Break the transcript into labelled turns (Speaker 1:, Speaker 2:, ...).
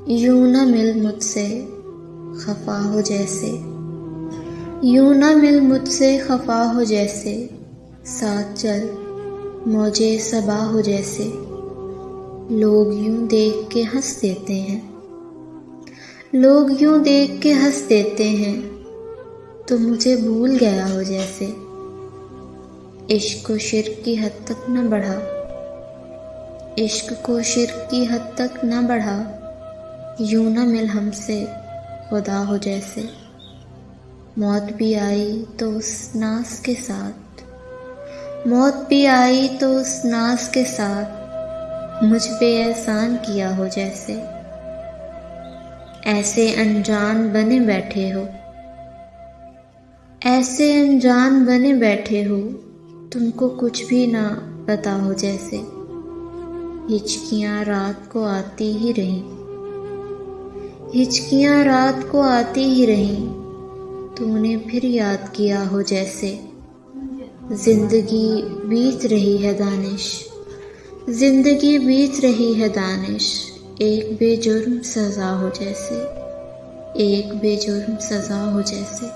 Speaker 1: यूं न मिल मुझसे खफा हो जैसे, यूं न मिल मुझसे खफा हो जैसे, साथ चल मौजे सबा हो जैसे। लोग यूं देख के हंस देते हैं, लोग यूं देख के हंस देते हैं, तो मुझे भूल गया हो जैसे। इश्क को शिर्क की हद तक न बढ़ा, इश्क को शिर्क की हद तक न बढ़ा, यूं न मिल हमसे खुदा हो जैसे। मौत भी आई तो उस नाज के साथ, मौत भी आई तो उस नाज के साथ, मुझ पे एहसान किया हो जैसे। ऐसे अनजान बने बैठे हो, ऐसे अनजान बने बैठे हो, तुमको कुछ भी ना पता हो जैसे। हिचकियाँ रात को आती ही रहीं, हिचकियाँ रात को आती ही रहीं, तूने फिर याद किया हो जैसे। जिंदगी बीत रही है दानिश, जिंदगी बीत रही है दानिश, एक बेजुर्म सज़ा हो जैसे, एक बेजुर्म सज़ा हो जैसे।